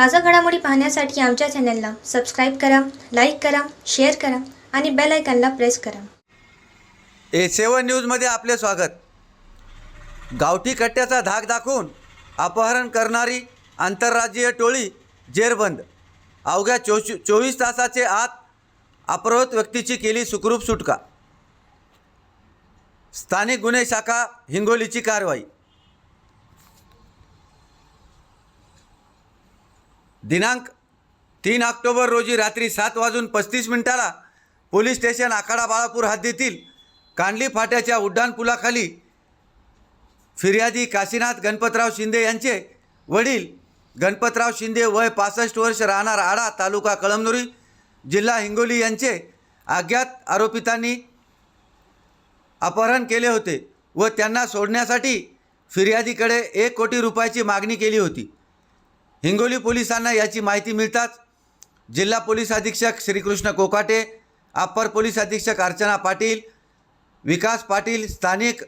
ताज़ा घडामोडी पाहण्यासाठी आमच्या चॅनलला सबस्क्राईब करा, लाईक करा, शेअर करा आणि बेल आयकॉनला प्रेस करा. A7 न्यूजमध्ये आपले स्वागत. गावठी कट्ट्याचा धाक दाखवून अपहरण करणारी आंतरराज्यीय टोळी जेरबंद. अवघ्या 24 तासाचे आत अपहृत व्यक्तीची केली सुखरूप सुटका. स्थानिक गुन्हे शाखा हिंगोलीची कारवाई. दिनांक 3 ऑक्टोबर रोजी रात्री 7:35 पोलीस स्टेशन आखाडा बाळापूर हद्दीतील कांडली फाट्याच्या उड्डाणपुलाखाली फिर्यादी काशीनाथ गणपतराव शिंदे यांचे वडील गणपतराव शिंदे वय 65 वर्ष राहणार आडा तालुका कळमनुरी जिल्हा हिंगोली यांचे अज्ञात आरोपितांनी अपहरण केले होते व त्यांना सोडण्यासाठी फिर्यादीकडे 1 कोटी रुपयाची मागणी केली होती. हिंगोली पोलिसांना याची माहिती मिळताच जिल्हा पोलीस अधीक्षक श्रीकृष्ण कोकाटे, अप्पर पोलीस अधीक्षक अर्चना पाटील, विकास पाटील, स्थानिक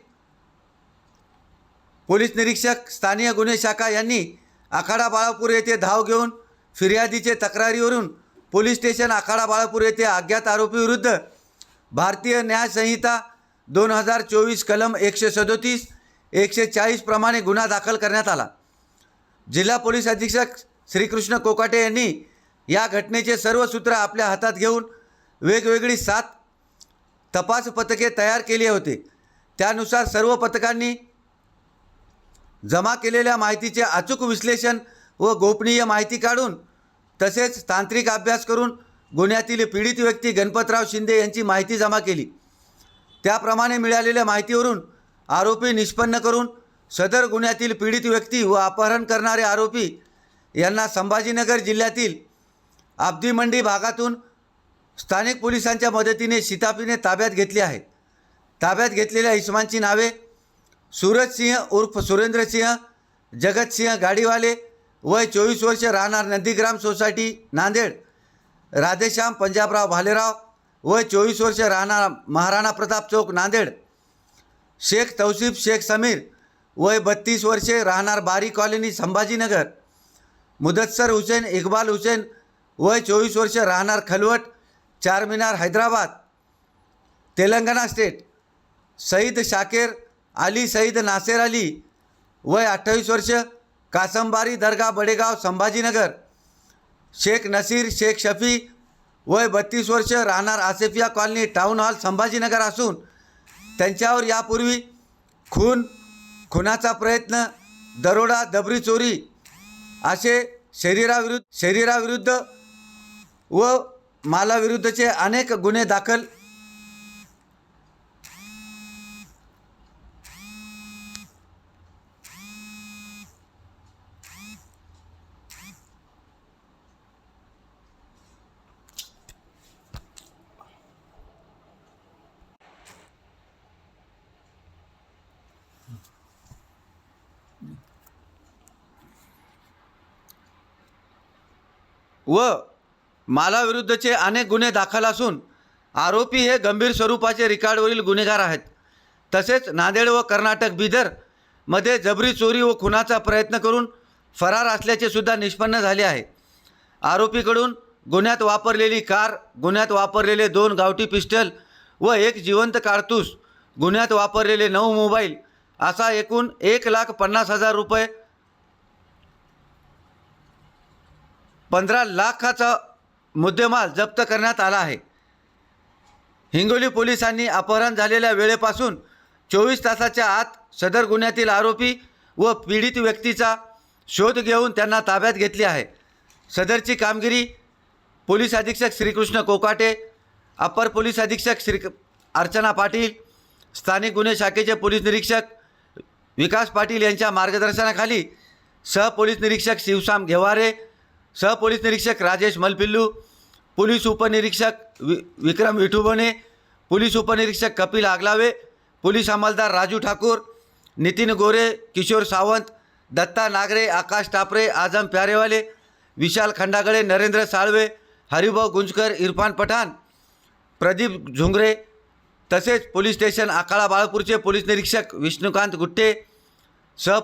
पोलीस निरीक्षक, स्थानीय गुन्हे शाखा यांनी आखाडा बाळापूर येथे धाव घेऊन फिर्यादीचे तक्रारीवरून पोलीस स्टेशन आखाडा बाळापूर येथे अज्ञात आरोपीविरुद्ध भारतीय न्याय संहिता 2024 कलम 137, 140 प्रमाणे गुन्हा दाखल करण्यात आला. जिल्हा पोलीस अधीक्षक श्रीकृष्ण कोकाटे यांनी या घटनेचे सर्व सूत्र आपल्या हातात घेऊन वेगवेगळी 7 तपास पथके तयार केली होते. त्यानुसार सर्व पथकांनी जमा केलेल्या माहितीचे अचूक विश्लेषण व गोपनीय माहिती काढून तसेच तांत्रिक अभ्यास करून गुन्ह्यातील पीडित व्यक्ती गणपतराव शिंदे यांची माहिती जमा केली. त्याप्रमाणे मिळालेल्या माहितीवरून आरोपी निष्पन्न करून सदर गुन्ह्यातील पीडित व्यक्ती व अपहरण करणारे आरोपी यांना संभाजीनगर जिल्ह्यातील आब्दी मंडी भागातून स्थानिक पोलिसांच्या मदतीने शिताफीने ताब्यात घेतले आहे. ताब्यात घेतलेल्या इसमांची नावे सूरज सिंह उर्फ सुरेंद्र सिंह, जगत सिंह गाडीवाले वय 24 वर्ष राहणार नंदीग्राम सोसायटी नांदेड, राधेश्याम पंजाबराव भालेराव वय 24 वर्ष राहणार महाराणा प्रताप चौक नांदेड, शेख तौसिफ शेख समीर वय 32 वर्षे राहणार बारी कॉलनी संभाजीनगर, मुदस्सर हुसेन इकबाल हुसेन वय 24 वर्ष राहणार खलवट चारमिनार हैदराबाद तेलंगणा स्टेट, सईद शाकेर अली सईद नासेर अली वय 28 वर्ष कासमबारी दर्गा बडेगाव संभाजीनगर, शेख नसीर शेख शफी वय 32 वर्ष राहणार Asifia colony town hall Sambhajinagar असून त्यांच्यावर यापूर्वी खुनाचा प्रयत्न, दरोडा, दबरी चोरी असे शरीराविरुद्ध व मालाविरुद्धचे अनेक गुन्हे दाखल असून आरोपी हे गंभीर स्वरूपाचे रेकॉर्डवरील गुन्हेगार आहेत. तसेच नांदेड व कर्नाटक बिदरमध्ये जबरी चोरी व खुनाचा प्रयत्न करून फरार असल्याचे सुद्धा निष्पन्न झाले आहे. आरोपीकडून गुन्ह्यात वापरलेली कार, गुन्ह्यात वापरलेले 2 गावठी पिस्टल व 1 जिवंत कारतूस, गुन्ह्यात वापरलेले 9 मोबाईल असा एकूण 1,50,000 रुपये 15 लाखाचा मुद्देमाल जप्त करण्यात आला आहे. हिंगोली पोलिसांनी अपहरण झालेल्या वेळेपासून 24 तासाच्या आत सदर गुन्ह्यातील आरोपी व पीडित व्यक्तीचा शोध घेऊन त्यांना ताब्यात घेतले आहे. सदरची कामगिरी पोलीस अधीक्षक श्रीकृष्ण कोकाटे, अप्पर पोलीस अधीक्षक अर्चना पाटील, स्थानिक गुन्हे शाखेचे पोलीस निरीक्षक विकास पाटील यांच्या मार्गदर्शनाखाली सहपोलीस निरीक्षक शिवशाम घेवारे, सहपोलीस निरीक्षक राजेश मलपिल्लू, पोलीस उपनिरीक्षक विक्रम विठुबने, पोलीस उपनिरीक्षक कपिल आगलावे, पोलीस अंमलदार राजू ठाकूर, नितीन गोरे, किशोर सावंत, दत्ता नागरे, आकाश टापरे, आजम प्यारेवाले, विशाल खंडागळे, नरेंद्र साळवे, हरिभाऊ गुंजकर, इरफान पठाण, प्रदीप झुंगरे तसेच पोलीस स्टेशन आखाडा बाळापूरचे पोलीस निरीक्षक विष्णुकांत गुट्टे सह